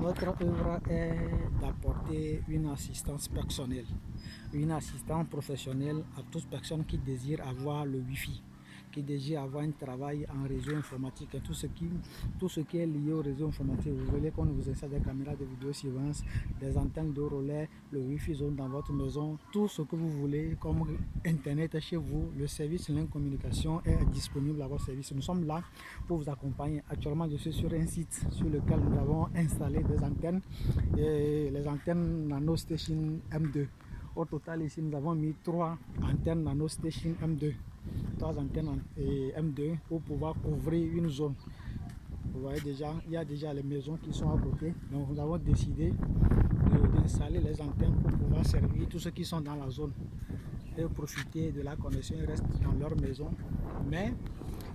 Notre œuvre est d'apporter une assistance personnelle, une assistance professionnelle à toute personne qui désire avoir le Wi-Fi, qui désire avoir un travail en réseau informatique, tout ce qui est lié au réseau informatique. Vous voulez qu'on vous installe des caméras de vidéosurveillance, des antennes de relais, le Wi-Fi zone dans votre maison, tout ce que vous voulez comme Internet chez vous, le service Link Communication est disponible à votre service. Nous sommes là pour vous accompagner. Actuellement, je suis sur un site sur lequel nous avons installé des antennes, et les antennes NanoStation M2. Au total, ici, nous avons mis 3 antennes NanoStation M2. 3 antennes M2 pour pouvoir couvrir une zone. Vous voyez déjà, il y a déjà les maisons qui sont à côté. Donc, nous avons décidé d'installer les antennes pour pouvoir servir tous ceux qui sont dans la zone et profiter de la connexion. Ils restent dans leur maison, mais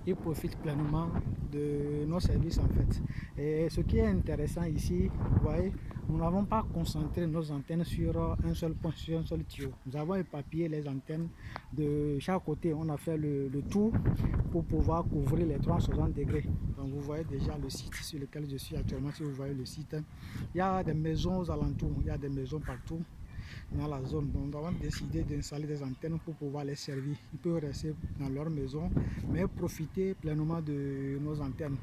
ils profitent pleinement de nos services en fait. Et ce qui est intéressant ici, vous voyez, nous n'avons pas concentré nos antennes sur un seul point, sur un seul tuyau. Nous avons éparpillé les antennes de chaque côté. On a fait le tour pour pouvoir couvrir les 360 degrés. Donc vous voyez déjà le site sur lequel je suis actuellement. Si vous voyez le site, il y a des maisons aux alentours, il y a des maisons partout dans la zone. Donc nous avons décidé d'installer des antennes pour pouvoir les servir. Ils peuvent rester dans leur maison, mais profiter pleinement de nos antennes.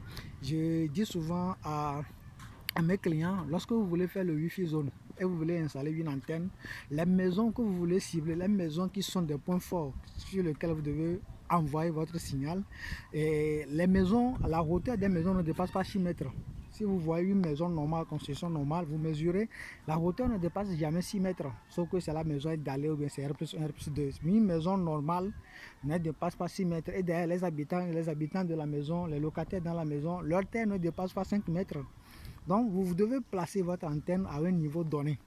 Je dis souvent à mes clients, lorsque vous voulez faire le Wi-Fi zone et vous voulez installer une antenne, les maisons que vous voulez cibler, les maisons qui sont des points forts sur lesquels vous devez envoyer votre signal, et les maisons, la hauteur des maisons ne dépasse pas 6 mètres. Si vous voyez une maison normale, construction normale, vous mesurez, la hauteur ne dépasse jamais 6 mètres. Sauf que c'est la maison étalée ou bien c'est R+1, R+2. Une maison normale ne dépasse pas 6 mètres. Et derrière, les habitants de la maison, les locataires dans la maison, leur terre ne dépasse pas 5 mètres. Donc, vous devez placer votre antenne à un niveau donné.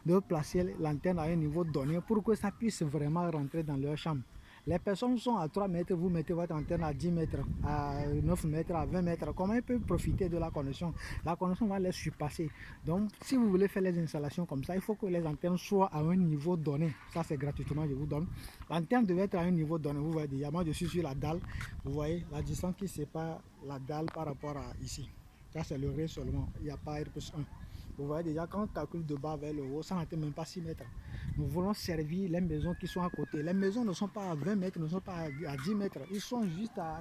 Vous devez placer l'antenne à un niveau donné pour que ça puisse vraiment rentrer dans leur chambre. Les personnes sont à 3 mètres, vous mettez votre antenne à 10 mètres, à 9 mètres, à 20 mètres. Comment ils peuvent profiter de la connexion? La connexion va les surpasser. Donc, si vous voulez faire les installations comme ça, il faut que les antennes soient à un niveau donné. Ça, c'est gratuitement, je vous donne. L'antenne devait être à un niveau donné. Vous voyez déjà, moi, je suis sur la dalle. Vous voyez la distance qui sépare la dalle par rapport à ici. Ça, c'est le ré seulement. Il n'y a pas R+1. Vous voyez déjà, quand on calcule de bas vers le haut, ça n'atteint même pas 6 mètres. Nous voulons servir les maisons qui sont à côté. Les maisons ne sont pas à 20 mètres, ne sont pas à 10 mètres. Ils sont juste à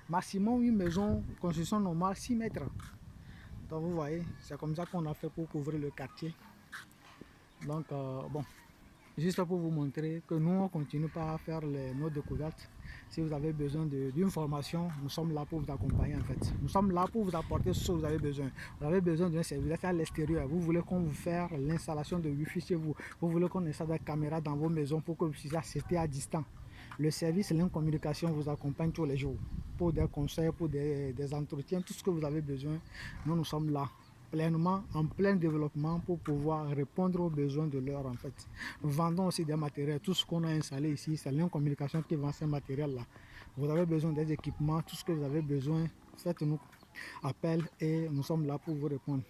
maximum une maison, construction normale, 6 mètres. Donc vous voyez, c'est comme ça qu'on a fait pour couvrir le quartier. Donc bon, juste pour vous montrer que nous, on continue pas à faire nos découvertes. Si vous avez besoin d'une formation, nous sommes là pour vous accompagner en fait. Nous sommes là pour vous apporter ce que vous avez besoin. Vous avez besoin d'un service, vous êtes à l'extérieur, vous voulez qu'on vous fasse l'installation de Wi-Fi chez vous, vous voulez qu'on installe des caméras dans vos maisons pour que vous puissiez assister à distance. Le service Link Communication vous accompagne tous les jours pour des conseils, pour des entretiens, tout ce que vous avez besoin. Nous sommes là pleinement en plein développement pour pouvoir répondre aux besoins de l'heure en fait. Nous vendons aussi des matériels, tout ce qu'on a installé ici, c'est Link Communication qui vend ces matériels là. Vous avez besoin des équipements, tout ce que vous avez besoin, faites-nous appel et nous sommes là pour vous répondre.